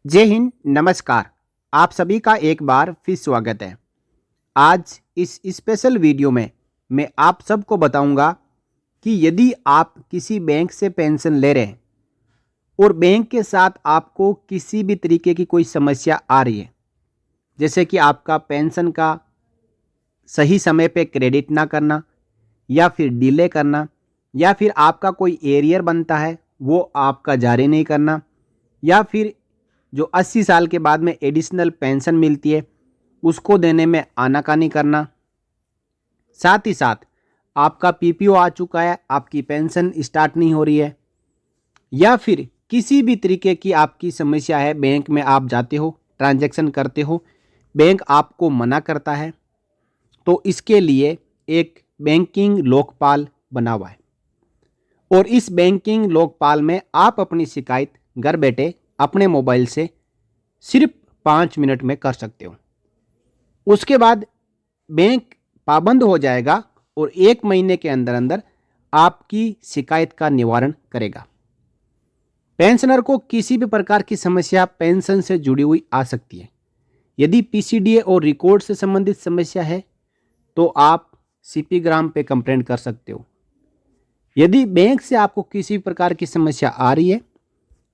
जय हिंद, नमस्कार। आप सभी का एक बार फिर स्वागत है। आज इस स्पेशल वीडियो में मैं आप सबको बताऊंगा कि यदि आप किसी बैंक से पेंशन ले रहे हैं और बैंक के साथ आपको किसी भी तरीके की कोई समस्या आ रही है, जैसे कि आपका पेंशन का सही समय पे क्रेडिट ना करना या फिर डिले करना, या फिर आपका कोई एरियर बनता है वो आपका जारी नहीं करना, या फिर जो 80 साल के बाद में एडिशनल पेंशन मिलती है उसको देने में आनाकानी करना, साथ ही साथ आपका पीपीओ आ चुका है, आपकी पेंशन स्टार्ट नहीं हो रही है, या फिर किसी भी तरीके की आपकी समस्या है, बैंक में आप जाते हो, ट्रांजैक्शन करते हो, बैंक आपको मना करता है, तो इसके लिए एक बैंकिंग लोकपाल बना हुआ है। और इस बैंकिंग लोकपाल में आप अपनी शिकायत घर बैठे अपने मोबाइल से सिर्फ 5 मिनट में कर सकते हो। उसके बाद बैंक पाबंद हो जाएगा और 1 महीने के अंदर अंदर आपकी शिकायत का निवारण करेगा। पेंशनर को किसी भी प्रकार की समस्या पेंशन से जुड़ी हुई आ सकती है। यदि पीसीडीए और रिकॉर्ड से संबंधित समस्या है तो आप सीपी ग्राम पे कंप्लेंट कर सकते हो। यदि बैंक से आपको किसी प्रकार की समस्या आ रही है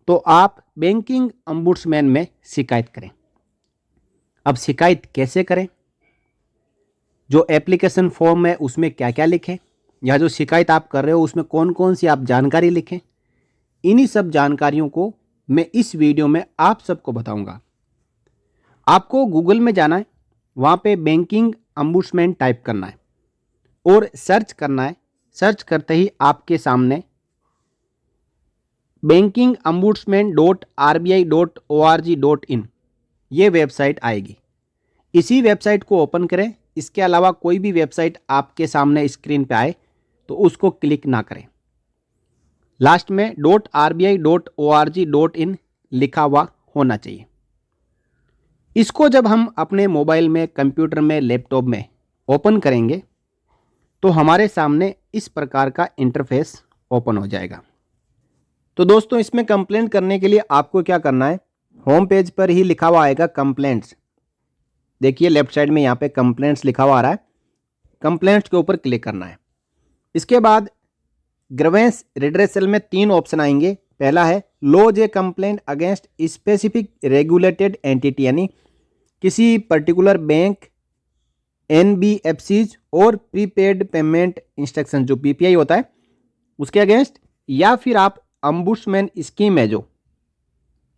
तो आप बैंकिंग ombudsman में शिकायत करें। अब शिकायत कैसे करें, जो एप्लीकेशन फॉर्म है उसमें क्या क्या लिखें, या जो शिकायत आप कर रहे हो उसमें कौन कौन सी आप जानकारी लिखें, इन्हीं सब जानकारियों को मैं इस वीडियो में आप सबको बताऊंगा। आपको गूगल में जाना है, वहाँ पे बैंकिंग ombudsman टाइप करना है और सर्च करना है। सर्च करते ही आपके सामने bankingambudsman.rbi.org.in ये वेबसाइट आएगी। इसी वेबसाइट को ओपन करें। इसके अलावा कोई भी वेबसाइट आपके सामने स्क्रीन पे आए तो उसको क्लिक ना करें। लास्ट में .rbi.org.in लिखा हुआ होना चाहिए। इसको जब हम अपने मोबाइल में, कंप्यूटर में, लैपटॉप में ओपन करेंगे तो हमारे सामने इस प्रकार का इंटरफेस ओपन हो जाएगा। तो दोस्तों, इसमें कंप्लेंट करने के लिए आपको क्या करना है, होम पेज पर ही लिखा हुआ आएगा कंप्लेंट्स। देखिए लेफ्ट साइड में यहाँ पे कंप्लेंट्स लिखा हुआ आ रहा है, कंप्लेंट्स के ऊपर क्लिक करना है। इसके बाद ग्रीवेंस रिड्रेसल में 3 ऑप्शन आएंगे। पहला है lodge a complaint against specific regulated entity, यानी किसी पर्टिकुलर बैंक, एनबीएफसीज और प्रीपेड पेमेंट इंस्ट्रक्शन जो पीपीआई होता है उसके अगेंस्ट, या फिर आप ombudsman स्कीम है जो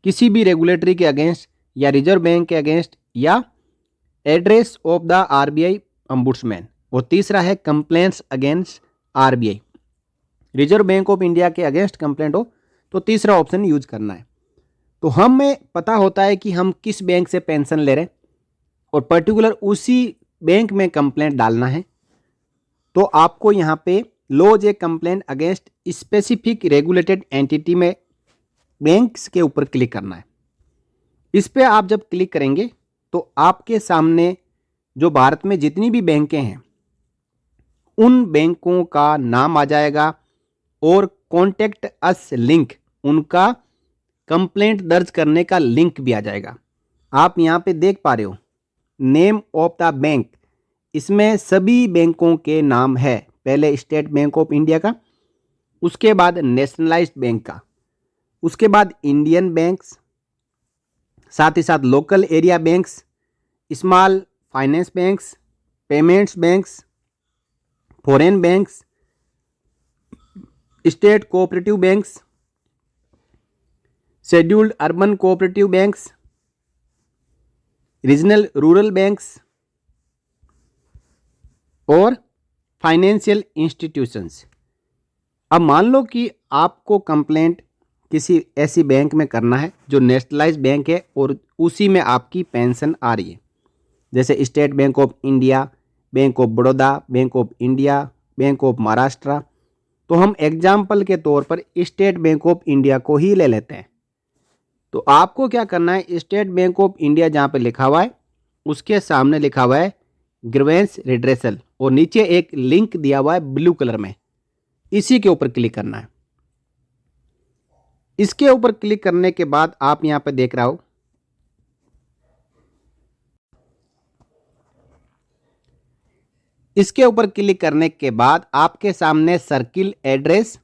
किसी भी रेगुलेटरी के अगेंस्ट या रिजर्व बैंक के अगेंस्ट, या address of the RBI ombudsman, और तीसरा है complaints against RBI. Reserve bank of India के अगेंस्ट कंप्लेंट हो तो तीसरा ऑप्शन यूज करना है। तो हमें पता होता है कि हम किस बैंक से पेंशन ले रहे हैं और पर्टिकुलर उसी बैंक में कंप्लेंट डालना है, तो आपको यहाँ पे lodge a complaint against specific regulated entity में बैंक्स के ऊपर क्लिक करना है। इस पे आप जब क्लिक करेंगे तो आपके सामने जो भारत में जितनी भी बैंकें हैं उन बैंकों का नाम आ जाएगा और कॉन्टेक्ट अस लिंक, उनका कंप्लेंट दर्ज करने का लिंक भी आ जाएगा। आप यहाँ पे देख पा रहे हो नेम ऑफ द बैंक, इसमें सभी बैंकों के नाम है। पहले स्टेट बैंक ऑफ इंडिया का, उसके बाद नेशनलाइज्ड बैंक का, उसके बाद इंडियन बैंक्स, साथ ही साथ local area banks, small finance banks, payments banks, foreign banks, state cooperative banks, scheduled urban cooperative banks, regional rural banks और फाइनेंशियल इंस्टीट्यूशंस। अब मान लो कि आपको कंप्लेंट किसी ऐसी बैंक में करना है जो नेशनलाइज्ड बैंक है और उसी में आपकी पेंशन आ रही है, जैसे state bank of India, bank of Baroda, bank of India, bank of Maharashtra. तो हम एग्जाम्पल के तौर पर स्टेट बैंक ऑफ इंडिया को ही ले लेते हैं। तो आपको क्या करना है, स्टेट बैंक ऑफ इंडिया जहाँ पे लिखा हुआ है उसके सामने लिखा हुआ है ग्रीवेंस रिड्रेसल, और नीचे एक लिंक दिया हुआ है ब्लू कलर में, इसी के ऊपर क्लिक करना है। इसके ऊपर क्लिक करने के बाद आप यहाँ पे देख रहा हो इसके ऊपर क्लिक करने के बाद आपके सामने सर्किल एड्रेस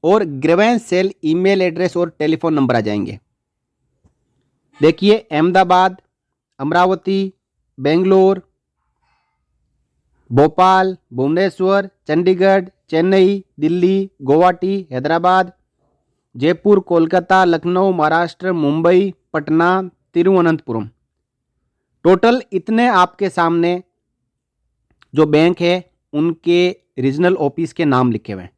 और ग्रीवेंस सेल ईमेल एड्रेस और टेलीफोन नंबर आ जाएंगे। देखिए, अहमदाबाद, अमरावती, बेंगलोर, भोपाल, भुवनेश्वर, चंडीगढ़, चेन्नई, दिल्ली, गुवाहाटी, हैदराबाद, जयपुर, कोलकाता, लखनऊ, महाराष्ट्र, मुंबई, पटना, तिरुवनंतपुरम। टोटल इतने आपके सामने जो बैंक है उनके रीजनल ऑफिस के नाम लिखे हुए हैं।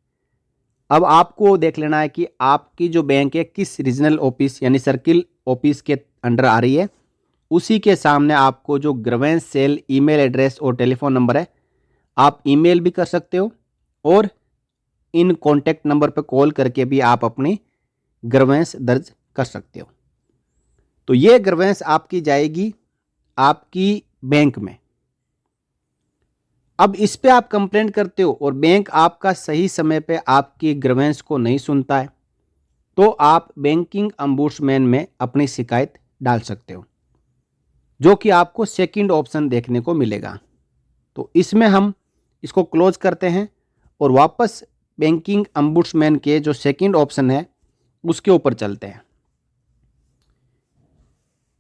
अब आपको देख लेना है कि आपकी जो बैंक है किस रीजनल ऑफिस यानी सर्किल ऑफिस के अंडर आ रही है। उसी के सामने आपको जो ग्रीवेंस सेल ईमेल एड्रेस और टेलीफोन नंबर है, आप ईमेल भी कर सकते हो और इन कॉन्टैक्ट नंबर पर कॉल करके भी आप अपनी ग्रीवेंस दर्ज कर सकते हो। तो ये ग्रीवेंस आपकी जाएगी आपकी बैंक में। अब इस पे आप कंप्लेंट करते हो और बैंक आपका सही समय पे आपकी ग्रीवेंस को नहीं सुनता है, तो आप बैंकिंग अम्बुड्समैन में अपनी शिकायत डाल सकते हो, जो कि आपको सेकंड ऑप्शन देखने को मिलेगा। तो इसमें हम इसको क्लोज करते हैं और वापस बैंकिंग अम्बुड्समैन के जो सेकंड ऑप्शन है उसके ऊपर चलते हैं।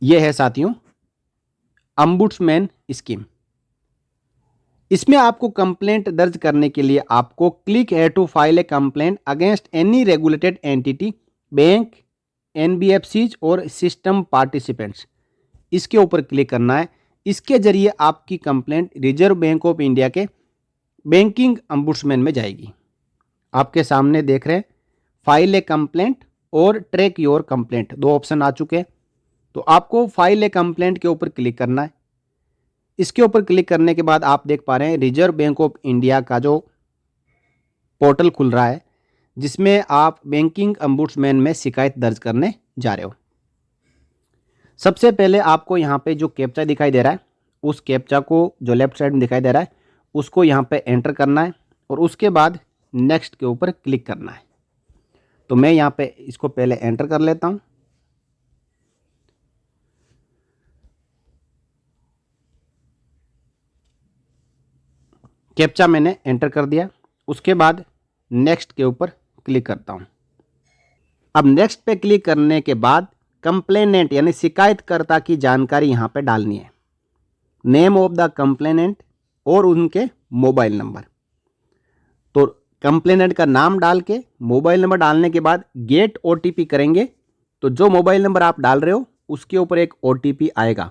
यह है साथियों अम्बुड्समैन स्कीम। इसमें आपको कंप्लेंट दर्ज करने के लिए आपको click here to file a complaint against any regulated entity, bank, NBFCs और सिस्टम पार्टिसिपेंट्स, इसके ऊपर क्लिक करना है। इसके जरिए आपकी complaint reserve bank of India के बैंकिंग अम्बुड्समैन में जाएगी। आपके सामने देख रहे हैं फाइल ए कंप्लेंट और ट्रैक योर कंप्लेंट, दो ऑप्शन आ चुके हैं। तो आपको फाइल ए कंप्लेंट के ऊपर क्लिक करना है। इसके ऊपर क्लिक करने के बाद आप देख पा रहे हैं रिजर्व बैंक ऑफ इंडिया का जो पोर्टल खुल रहा है, जिसमें आप बैंकिंग अम्बुड्समैन में शिकायत दर्ज करने जा रहे हो। सबसे पहले आपको यहाँ पे जो कैप्चा दिखाई दे रहा है, उस कैप्चा को जो लेफ्ट साइड में दिखाई दे रहा है उसको यहाँ पे एंटर करना है और उसके बाद नेक्स्ट के ऊपर क्लिक करना है। तो मैं यहाँ पे इसको पहले एंटर कर लेता हूँ। कैप्चा मैंने एंटर कर दिया। उसके बाद नेक्स्ट के ऊपर क्लिक करता हूँ। अब नेक्स्ट पे क्लिक करने के बाद कंप्लेनेंट यानी शिकायतकर्ता की जानकारी यहाँ पे डालनी है, नेम ऑफ द कंप्लेनेंट और उनके मोबाइल नंबर। तो कंप्लेनेंट का नाम डाल के मोबाइल नंबर डालने के बाद गेट ओटीपी करेंगे। तो जो मोबाइल नंबर आप डाल रहे हो उसके ऊपर एक ओटीपी आएगा।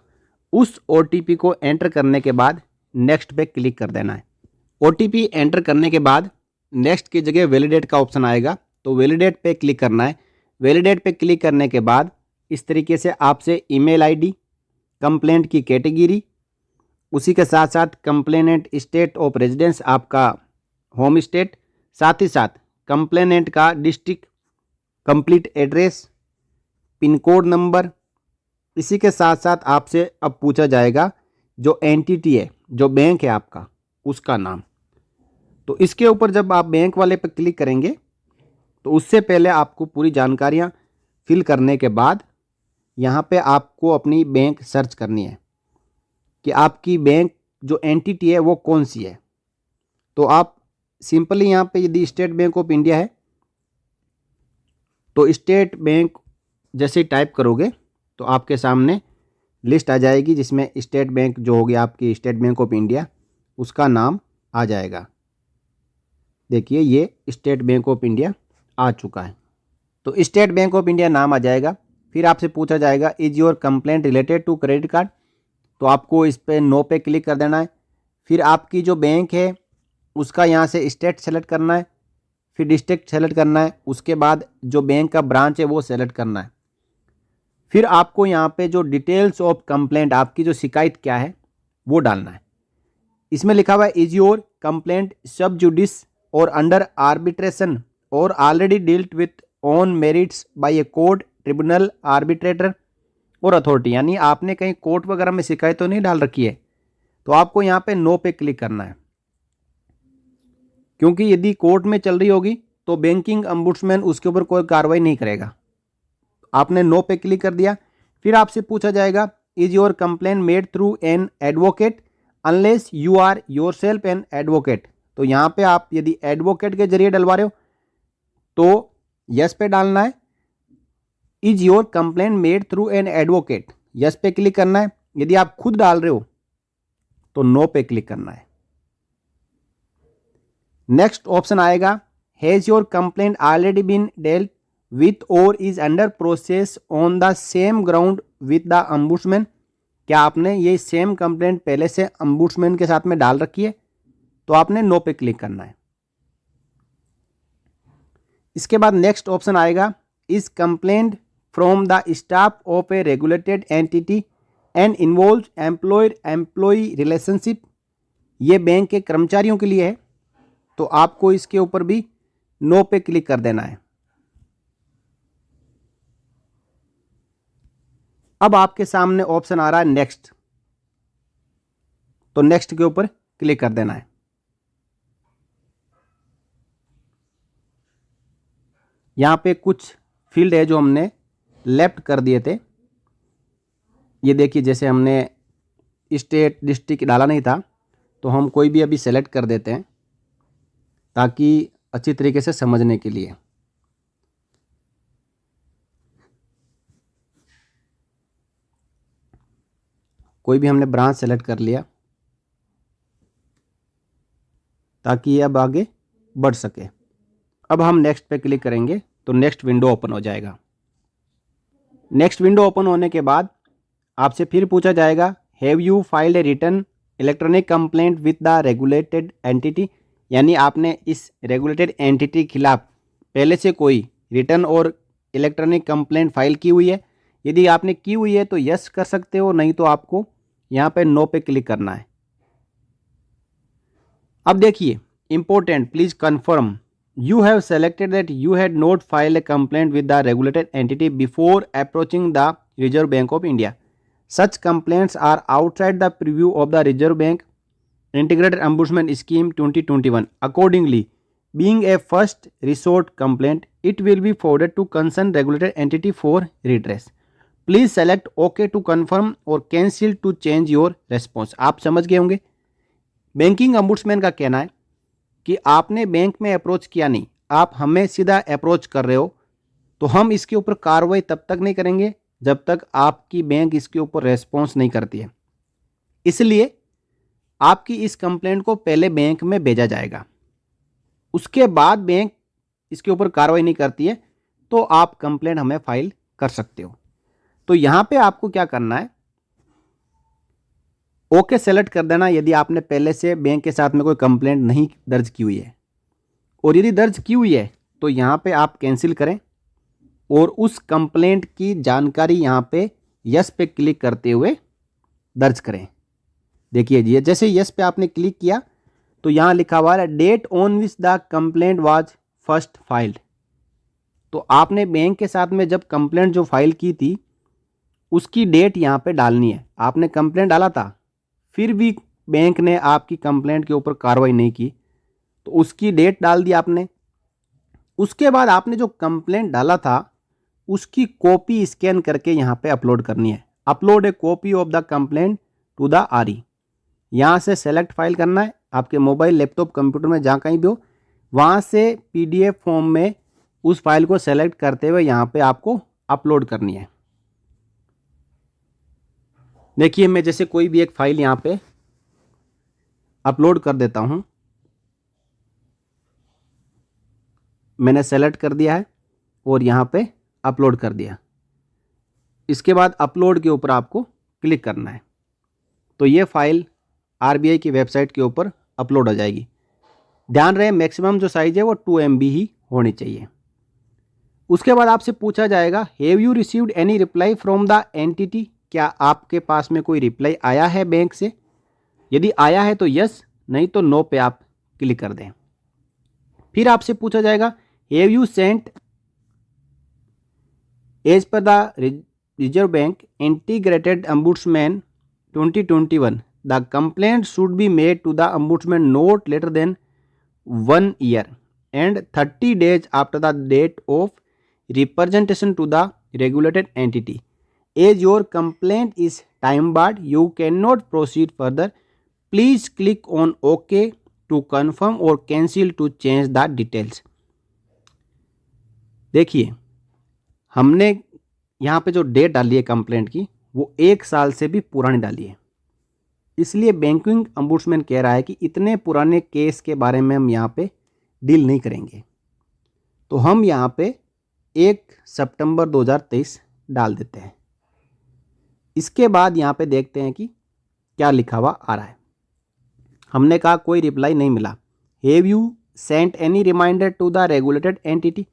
उस ओटीपी को एंटर करने के बाद नेक्स्ट पे क्लिक कर देना है। ओटीपी एंटर करने के बाद नेक्स्ट की जगह वैलिडेट का ऑप्शन आएगा, तो वैलिडेट पे क्लिक करना है। वैलिडेट पे क्लिक करने के बाद इस तरीके से आपसे ईमेल आईडी, कंप्लेंट की कैटेगरी, उसी के साथ साथ कंप्लेनेंट स्टेट ऑफ रेजिडेंस आपका होम स्टेट, साथ ही साथ कंप्लेनेंट का district, complete address, pin code number, इसी के साथ साथ आपसे अब पूछा जाएगा जो एंटिटी है, जो बैंक है आपका, उसका नाम। तो इसके ऊपर जब आप बैंक वाले पर क्लिक करेंगे तो उससे पहले आपको पूरी जानकारियाँ फिल करने के बाद यहाँ पे आपको अपनी बैंक सर्च करनी है कि आपकी बैंक जो एंटिटी है वो कौन सी है। तो आप सिंपली यहाँ पे यदि स्टेट बैंक ऑफ इंडिया है तो स्टेट बैंक जैसे टाइप करोगे तो आपके सामने लिस्ट आ जाएगी, जिसमें स्टेट बैंक जो होगी आपकी स्टेट बैंक ऑफ इंडिया, उसका नाम आ जाएगा। देखिए ये स्टेट बैंक ऑफ इंडिया आ चुका है। तो स्टेट बैंक ऑफ इंडिया नाम आ जाएगा। फिर आपसे पूछा जाएगा is your complaint related to credit card, तो आपको इस पे नो पे क्लिक कर देना है। फिर आपकी जो बैंक है उसका यहाँ से स्टेट सेलेक्ट करना है, फिर डिस्ट्रिक्ट सेलेक्ट करना है, उसके बाद जो बैंक का ब्रांच है वो सेलेक्ट करना है। फिर आपको यहाँ पे जो डिटेल्स ऑफ कंप्लेंट, आपकी जो शिकायत क्या है वो डालना है। इसमें लिखा हुआ है is your complaint sub judice और अंडर आर्बिट्रेशन और already dealt with on merits by a court, tribunal, arbitrator और अथॉरिटी, यानी आपने कहीं कोर्ट वगैरह में शिकायत तो नहीं डाल रखी है। तो आपको यहाँ पे नो पे क्लिक करना है, क्योंकि यदि कोर्ट में चल रही होगी तो बैंकिंग अम्बुड्समैन उसके ऊपर कोई कार्रवाई नहीं करेगा। आपने नो पे क्लिक कर दिया। फिर आपसे पूछा जाएगा is your complaint made through an advocate, unless you are yourself an advocate. तो यहाँ पे आप यदि एडवोकेट के जरिए डलवा रहे हो तो यस पे डालना है। Is your complaint made through an advocate, yes पे क्लिक करना है। यदि आप खुद डाल रहे हो तो नो पे क्लिक करना है। नेक्स्ट ऑप्शन आएगा, has your complaint already been dealt with और is under process on the same ground with the ombudsman. क्या आपने ये सेम कंप्लेंट पहले से अम्बुड्समैन के साथ में डाल रखी है? तो आपने नो पे क्लिक करना है। इसके बाद नेक्स्ट ऑप्शन आएगा, is complaint from the staff of A regulated entity and involve employer employee relationship. ये बैंक के कर्मचारियों के लिए है, तो आपको इसके ऊपर भी नो पे क्लिक कर देना है। अब आपके सामने ऑप्शन आ रहा है नेक्स्ट, तो नेक्स्ट के ऊपर क्लिक कर देना है। यहां पे कुछ फील्ड है जो हमने लेफ्ट कर दिए थे। ये देखिए, जैसे हमने स्टेट डिस्ट्रिक्ट डाला नहीं था, तो हम कोई भी अभी सेलेक्ट कर देते हैं ताकि अच्छी तरीके से समझने के लिए। कोई भी हमने ब्रांच सेलेक्ट कर लिया ताकि ये अब आगे बढ़ सके। अब हम नेक्स्ट पे क्लिक करेंगे तो नेक्स्ट विंडो ओपन हो जाएगा। नेक्स्ट विंडो ओपन होने के बाद आपसे फिर पूछा जाएगा, have you filed A return electronic complaint with the regulated entity. यानी आपने इस रेगुलेटेड एंटिटी के खिलाफ पहले से कोई रिटर्न और इलेक्ट्रॉनिक कंप्लेंट फाइल की हुई है। यदि आपने की हुई है तो यस कर सकते हो, नहीं तो आपको यहाँ पे नो पे क्लिक करना है। अब देखिए, important, please confirm you have selected that you had not filed a complaint with the regulated entity before approaching the Reserve Bank of India. Such complaints are outside the purview of the Reserve Bank Integrated Ombudsman Scheme 2021. Accordingly, being a first resort complaint, it will be forwarded to concerned regulated entity for redress. Please select OK to confirm or cancel to change your response. आप समझ गए होंगे। Banking ombudsman का कहना है कि आपने bank में अप्रोच किया नहीं, आप हमें सीधा अप्रोच कर रहे हो, तो हम इसके ऊपर कार्रवाई तब तक नहीं करेंगे जब तक आपकी बैंक इसके ऊपर रेस्पॉन्स नहीं करती है। इसलिए आपकी इस कंप्लेंट को पहले बैंक में भेजा जाएगा, उसके बाद बैंक इसके ऊपर कार्रवाई नहीं करती है तो आप कंप्लेंट हमें फाइल कर सकते हो। तो यहाँ पे आपको क्या करना है, ओके सेलेक्ट कर देना यदि आपने पहले से बैंक के साथ में कोई कंप्लेंट नहीं दर्ज की हुई है, और यदि दर्ज की हुई है तो यहाँ पे आप कैंसिल करें और उस कंप्लेंट की जानकारी यहाँ पे यस पे क्लिक करते हुए दर्ज करें। देखिए जी, जैसे यस पे आपने क्लिक किया तो यहाँ लिखा हुआ है date on which the complaint was first filed. तो आपने बैंक के साथ में जब कंप्लेंट जो फाइल की थी उसकी डेट यहाँ पे डालनी है। आपने कंप्लेंट डाला था, फिर भी बैंक ने आपकी कंप्लेंट के ऊपर कार्रवाई नहीं की, तो उसकी डेट डाल दी आपने। उसके बाद आपने जो कंप्लेंट डाला था उसकी कॉपी स्कैन करके यहाँ पे अपलोड करनी है। Upload a copy of the complaint to the RE. यहाँ से सेलेक्ट फाइल करना है, आपके मोबाइल लैपटॉप कंप्यूटर में जहाँ कहीं भी हो, वहाँ से PDF फॉर्म में उस फाइल को सेलेक्ट करते हुए यहाँ पे आपको अपलोड करनी है। देखिए, मैं जैसे कोई भी एक फाइल यहाँ पे अपलोड कर देता हूँ। मैंने सेलेक्ट कर दिया है और यहाँ पे अपलोड कर दिया। इसके बाद अपलोड के ऊपर आपको क्लिक करना है, तो ये फाइल RBI की वेबसाइट के ऊपर अपलोड हो जाएगी। ध्यान रहे, मैक्सिमम जो साइज है वो 2 MB ही होनी चाहिए। उसके बाद आपसे पूछा जाएगा, have you received any reply from the entity. क्या आपके पास में कोई रिप्लाई आया है बैंक से? यदि आया है तो यस, नहीं तो नो पे आप क्लिक कर दें। फिर आपसे पूछा जाएगा, have you sent as per the Reserve Bank integrated ombudsman 2021 the complaint should be made to the ombudsman not later than 1 year and 30 days after the date of representation to the regulated entity. As your complaint is time barred, you cannot proceed further. Please click on okay to confirm और cancel to change the details. देखिए, हमने यहाँ पे जो date डाली है complaint की वो 1 साल से भी पुरानी डाली है, इसलिए बैंकिंग ombudsman कह रहा है कि इतने पुराने केस के बारे में हम यहाँ पे डील नहीं करेंगे। तो हम यहाँ पे 1 सितंबर 2023 डाल देते हैं। इसके बाद यहाँ पे देखते हैं कि क्या लिखा हुआ आ रहा है। हमने कहा कोई रिप्लाई नहीं मिला। Have you sent any reminder to the regulated entity?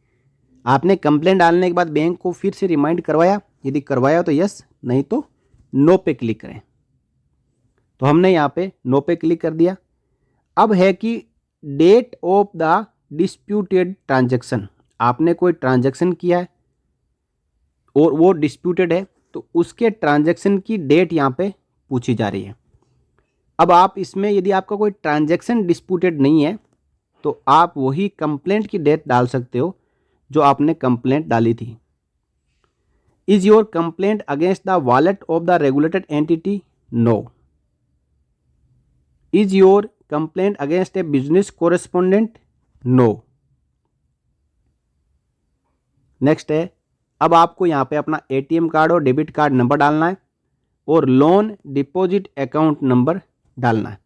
आपने कंप्लेंट डालने के बाद बैंक को फिर से रिमाइंड करवाया? यदि करवाया तो यस, नहीं तो नो पे क्लिक करें। तो हमने यहाँ पे नो पे क्लिक कर दिया। अब है कि date of the disputed transaction, आपने कोई ट्रांजैक्शन किया है और वो डिस्प्यूटेड है, तो उसके ट्रांजैक्शन की डेट यहाँ पे पूछी जा रही है। अब आप इसमें यदि आपका कोई ट्रांजैक्शन डिस्प्यूटेड नहीं है तो आप वही कंप्लेंट की डेट डाल सकते हो जो आपने कंप्लेंट डाली थी। Is your complaint against the wallet of the regulated entity? No. Is your complaint against a business correspondent? No. Next है, अब आपको यहाँ पे अपना एटीएम कार्ड और डेबिट कार्ड नंबर डालना है और लोन डिपॉजिट अकाउंट नंबर डालना है।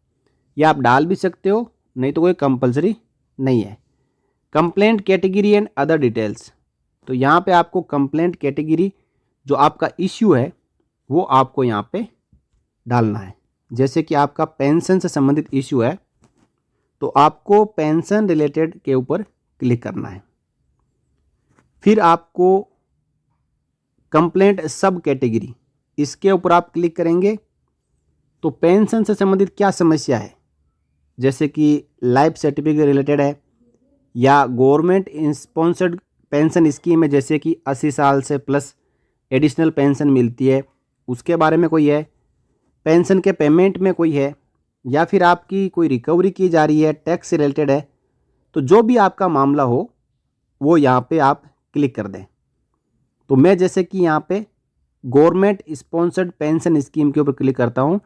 ये आप डाल भी सकते हो, नहीं तो कोई कंपलसरी नहीं है। Complaint category and other details, तो यहाँ पे आपको कंप्लेंट कैटेगरी जो आपका इश्यू है वो आपको यहाँ पे डालना है। जैसे कि आपका पेंशन से संबंधित इश्यू है तो आपको पेंशन रिलेटेड के ऊपर क्लिक करना है। फिर आपको कंप्लेंट सब कैटेगरी, इसके ऊपर आप क्लिक करेंगे तो पेंशन से संबंधित क्या समस्या है, जैसे कि लाइफ सर्टिफिकेट रिलेटेड है या गवर्नमेंट स्पॉन्सर्ड पेंशन स्कीम है, जैसे कि 80 साल से प्लस एडिशनल पेंशन मिलती है, उसके बारे में कोई है, पेंशन के पेमेंट में कोई है, या फिर आपकी कोई रिकवरी की जा रही है, टैक्स से रिलेटेड है। तो जो भी आपका मामला हो वो यहाँ पे आप क्लिक कर दें। तो मैं जैसे कि यहाँ पे गवर्नमेंट स्पॉन्सर्ड पेंशन स्कीम के ऊपर क्लिक करता हूँ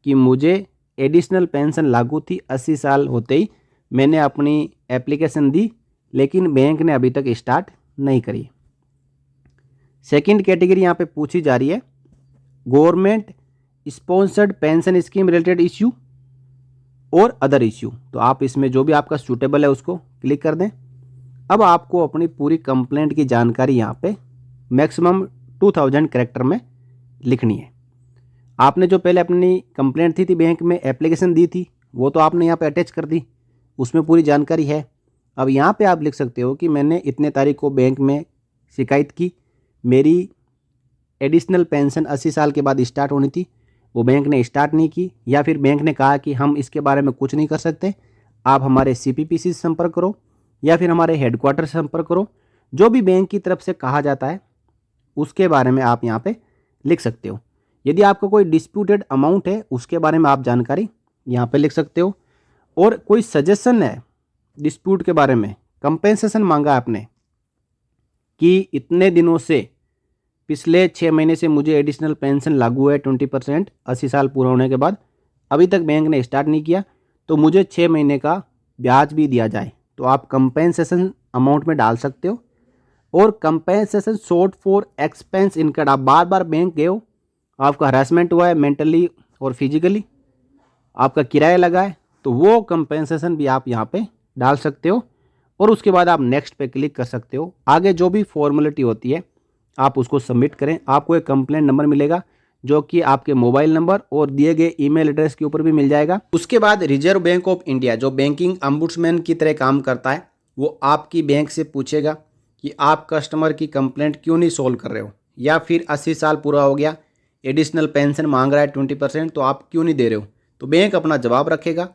कि मुझे एडिशनल पेंशन लागू थी 80 साल होते ही मैंने अपनी एप्लीकेशन दी, लेकिन बैंक ने अभी तक स्टार्ट नहीं करी। सेकंड कैटेगरी यहाँ पे पूछी जा रही है government sponsored pension scheme related issue और अदर इश्यू, तो आप इसमें जो भी आपका सूटेबल है उसको क्लिक कर दें। अब आपको अपनी पूरी कंप्लेंट की जानकारी यहाँ पे मैक्सिमम 2000 कैरेक्टर में लिखनी है। आपने जो पहले अपनी कंप्लेंट थी बैंक में एप्लीकेशन दी थी वो तो आपने यहाँ पे अटैच कर दी, उसमें पूरी जानकारी है। अब यहाँ पे आप लिख सकते हो कि मैंने इतने तारीख को बैंक में शिकायत की, मेरी एडिशनल पेंशन 80 साल के बाद स्टार्ट होनी थी, वो बैंक ने स्टार्ट नहीं की, या फिर बैंक ने कहा कि हम इसके बारे में कुछ नहीं कर सकते, आप हमारे CPPC से संपर्क करो या फिर हमारे हेडक्वार्टर से संपर्क करो। जो भी बैंक की तरफ से कहा जाता है उसके बारे में आप यहाँ पे लिख सकते हो। यदि आपका कोई डिस्प्यूटेड अमाउंट है उसके बारे में आप जानकारी यहाँ पे लिख सकते हो, और कोई सजेशन है डिस्प्यूट के बारे में, कंपेंसेशन मांगा आपने कि इतने दिनों से पिछले 6 महीने से मुझे एडिशनल पेंशन लागू है 20% 80 साल पूरा होने के बाद, अभी तक बैंक ने स्टार्ट नहीं किया, तो मुझे 6 महीने का ब्याज भी दिया जाए, तो आप कंपेंसेशन अमाउंट में डाल सकते हो। और compensation short for expense incurred, आप बार बार बैंक गए हो, आपका हरासमेंट हुआ है मेंटली और फिजिकली, आपका किराया लगा है, तो वो कंपेंसेशन भी आप यहाँ पे डाल सकते हो। और उसके बाद आप नेक्स्ट पे क्लिक कर सकते हो। आगे जो भी फॉर्मेलिटी होती है आप उसको सबमिट करें। आपको एक कंप्लेंट नंबर मिलेगा जो कि आपके मोबाइल नंबर और दिए गए ईमेल एड्रेस के ऊपर भी मिल जाएगा। उसके बाद रिजर्व बैंक ऑफ इंडिया जो बैंकिंग ombudsman की तरह काम करता है वो आपकी बैंक से पूछेगा कि आप कस्टमर की कंप्लेंट क्यों नहीं सॉल्व कर रहे हो, या फिर 80 साल पूरा हो गया एडिशनल पेंशन मांग रहा है 20%, तो आप क्यों नहीं दे रहे हो। तो बैंक अपना जवाब रखेगा,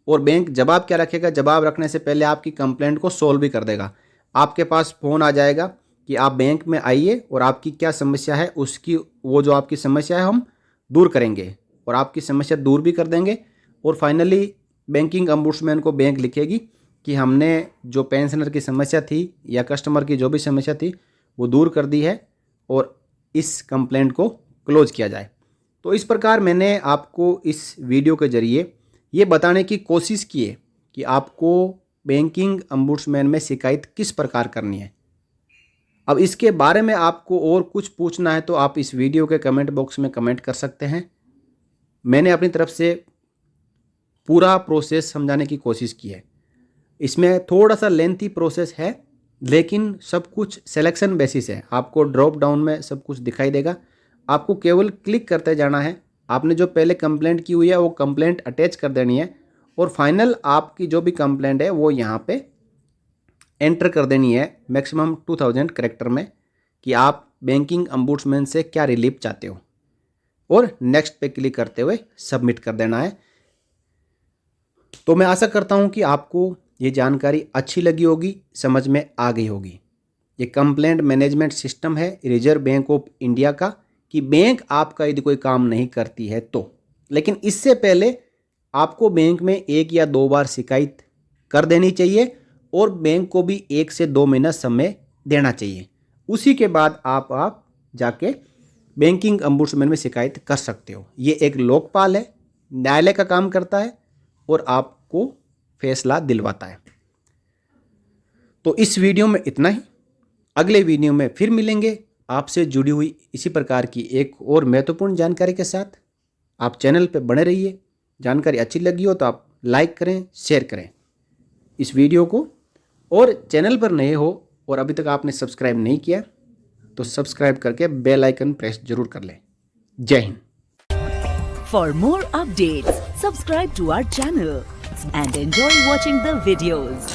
और बैंक जवाब क्या रखेगा, जवाब रखने से पहले आपकी कंप्लेंट को सॉल्व भी कर देगा। आपके पास फ़ोन आ जाएगा कि आप बैंक में आइए और आपकी क्या समस्या है, उसकी वो जो आपकी समस्या है हम दूर करेंगे, और आपकी समस्या दूर भी कर देंगे। और फाइनली बैंकिंग ombudsman को बैंक लिखेगी कि हमने जो पेंशनर की समस्या थी या कस्टमर की जो भी समस्या थी वो दूर कर दी है और इस कंप्लेंट को क्लोज किया जाए। तो इस प्रकार मैंने आपको इस वीडियो के ज़रिए ये बताने की कोशिश की है कि आपको बैंकिंग ombudsman में शिकायत किस प्रकार करनी है। अब इसके बारे में आपको और कुछ पूछना है तो आप इस वीडियो के कमेंट बॉक्स में कमेंट कर सकते हैं। मैंने अपनी तरफ से पूरा प्रोसेस समझाने की कोशिश की है। इसमें थोड़ा सा लेंथी प्रोसेस है, लेकिन सब कुछ सिलेक्शन बेसिस है। आपको ड्रॉप डाउन में सब कुछ दिखाई देगा, आपको केवल क्लिक करते जाना है। आपने जो पहले कंप्लेंट की हुई है वो कंप्लेंट अटैच कर देनी है और फाइनल आपकी जो भी कंप्लेंट है वो यहाँ पे एंटर कर देनी है मैक्सिमम 2000 कैरेक्टर में कि आप बैंकिंग ombudsman से क्या रिलीफ चाहते हो, और नेक्स्ट पे क्लिक करते हुए सबमिट कर देना है। तो मैं आशा करता हूँ कि आपको ये जानकारी अच्छी लगी होगी, समझ में आ गई होगी। ये कंप्लेंट मैनेजमेंट सिस्टम है रिजर्व बैंक ऑफ इंडिया का, कि बैंक आपका यदि कोई काम नहीं करती है तो, लेकिन इससे पहले आपको बैंक में 1 या 2 बार शिकायत कर देनी चाहिए और बैंक को भी 1 से 2 महीना समय देना चाहिए। उसी के बाद आप जाके बैंकिंग ombudsman में शिकायत कर सकते हो। ये एक लोकपाल है, न्यायालय का काम करता है और आपको फैसला दिलवाता है। तो इस वीडियो में इतना ही। अगले वीडियो में फिर मिलेंगे आपसे जुड़ी हुई इसी प्रकार की एक और महत्वपूर्ण जानकारी के साथ। आप चैनल पे बने रहिए। जानकारी अच्छी लगी हो तो आप लाइक करें, शेयर करें इस वीडियो को, और चैनल पर नए हो और अभी तक आपने सब्सक्राइब नहीं किया तो सब्सक्राइब करके बेल आइकन प्रेस जरूर कर लें। जय Hind. For more updates, subscribe to our channel and enjoy watching the videos.